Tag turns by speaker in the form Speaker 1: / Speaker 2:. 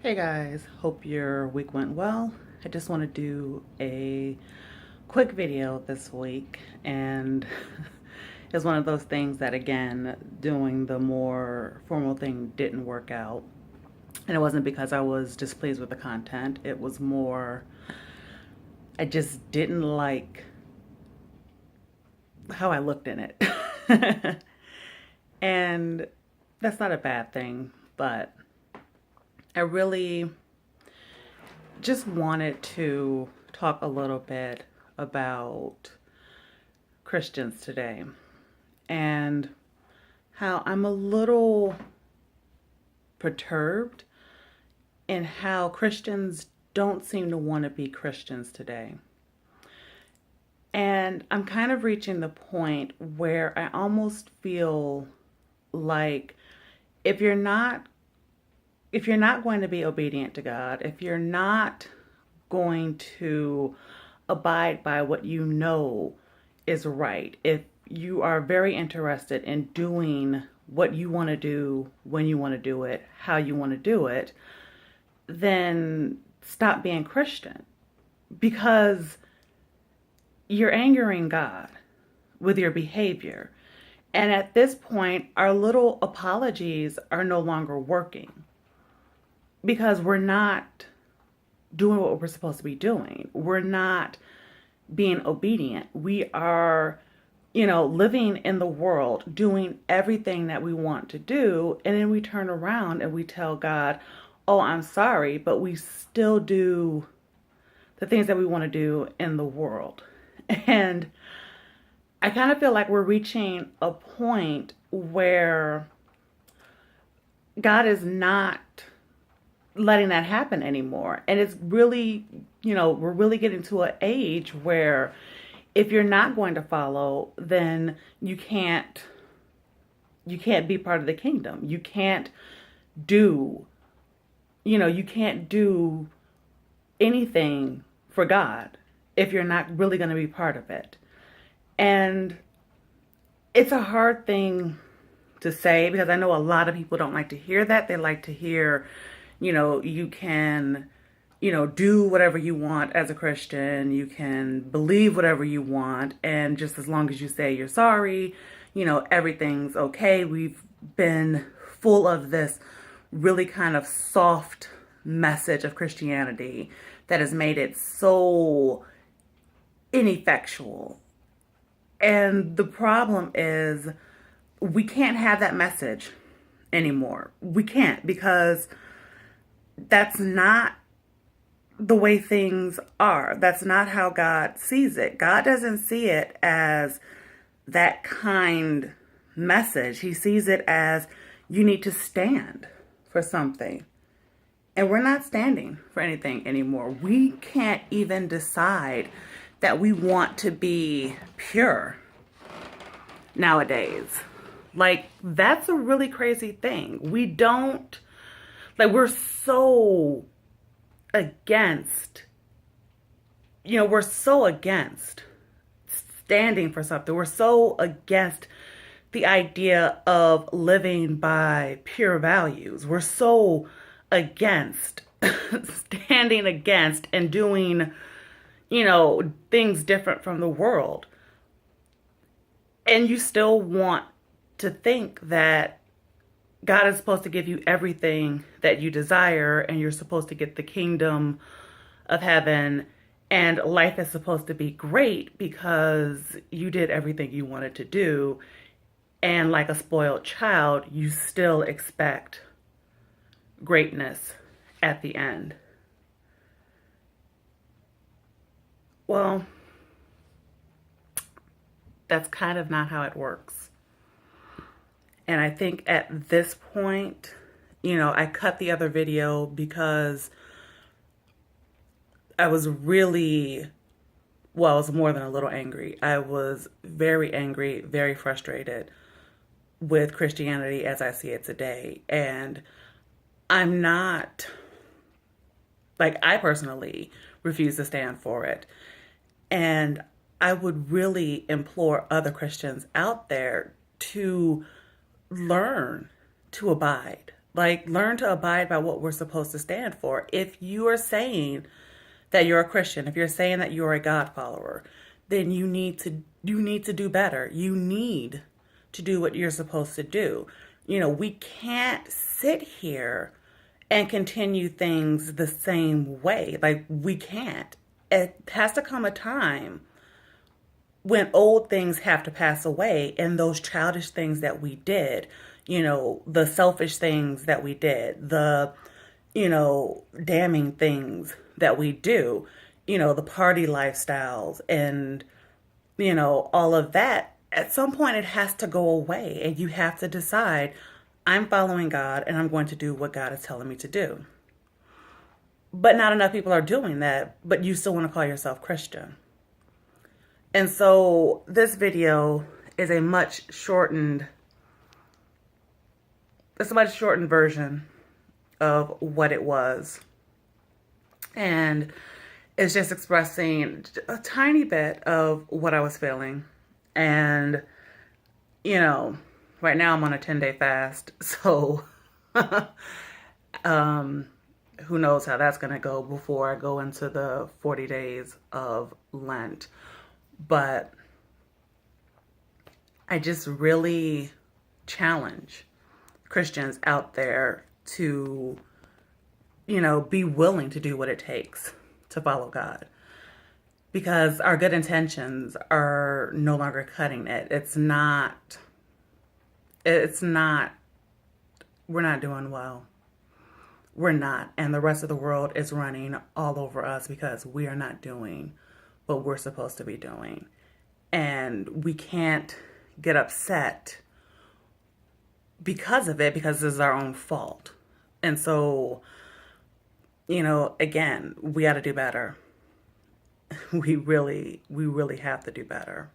Speaker 1: Hey guys, hope your week went well. I just want to do a quick video this week, and it's one of those things that, again, doing the more formal thing didn't work out. And it wasn't because I was displeased with the content, it was more I just didn't like how I looked in it. And that's not a bad thing, but I really just wanted to talk a little bit about Christians today and how I'm a little perturbed in how Christians don't seem to want to be Christians today. And I'm kind of reaching the point where I almost feel like if you're not if you're not going to be obedient to God, if you're not going to abide by what you know is right, if you are very interested in doing what you want to do, when you want to do it, how you want to do it, then stop being Christian, because you're angering God with your behavior. And at this point, our little apologies are no longer working because we're not doing what we're supposed to be doing. We're not being obedient. We are, living in the world, doing everything that we want to do. And then we turn around and we tell God, oh, I'm sorry, but we still do the things that we want to do in the world. And I kind of feel like we're reaching a point where God is not letting that happen anymore. And it's really, we're really getting to an age where if you're not going to follow, then you can't be part of the kingdom. You can't do, you can't do anything for God if you're not really going to be part of it. And it's a hard thing to say because I know a lot of people don't like to hear that. They like to hear, you can, do whatever you want as a Christian. You can believe whatever you want. And just as long as you say you're sorry, everything's okay. We've been full of this really kind of soft message of Christianity that has made it so ineffectual. And the problem is we can't have that message anymore. We can't, because that's not the way things are. That's not how God sees it. God doesn't see it as that kind message. He sees it as you need to stand for something. And we're not standing for anything anymore. We can't even decide that we want to be pure nowadays. Like, that's a really crazy thing. We're so against, we're so against standing for something. We're so against the idea of living by pure values. We're so against standing against and doing, things different from the world. And you still want to think that God is supposed to give you everything that you desire, and you're supposed to get the kingdom of heaven, and life is supposed to be great because you did everything you wanted to do. And like a spoiled child, you still expect greatness at the end. Well, that's kind of not how it works. And I think at this point, I cut the other video because I was really, I was more than a little angry. I was very angry, very frustrated with Christianity as I see it today. And I'm not, I personally refuse to stand for it. And I would really implore other Christians out there to learn to abide Like, learn to abide by what we're supposed to stand for. If you are saying that you're a Christian, if you're saying that you're a God follower, then you need to do better. You need to do what you're supposed to do. We can't sit here and continue things the same way. Like, we can't. It has to come a time when old things have to pass away, and those childish things that we did, the selfish things that we did, the, damning things that we do, the party lifestyles and, all of that, at some point it has to go away, and you have to decide, I'm following God and I'm going to do what God is telling me to do. But not enough people are doing that, but you still want to call yourself Christian. And so this video is it's a much shortened version of what it was. And it's just expressing a tiny bit of what I was feeling. And, right now I'm on a 10-day fast. So, who knows how that's going to go before I go into the 40 days of Lent. But I just really challenge Christians out there to, be willing to do what it takes to follow God. Because our good intentions are no longer cutting it. We're not doing well. We're not. And the rest of the world is running all over us because we are not doing what we're supposed to be doing. And we can't get upset because of it, because this is our own fault. And so, again, we got to do better. We really have to do better.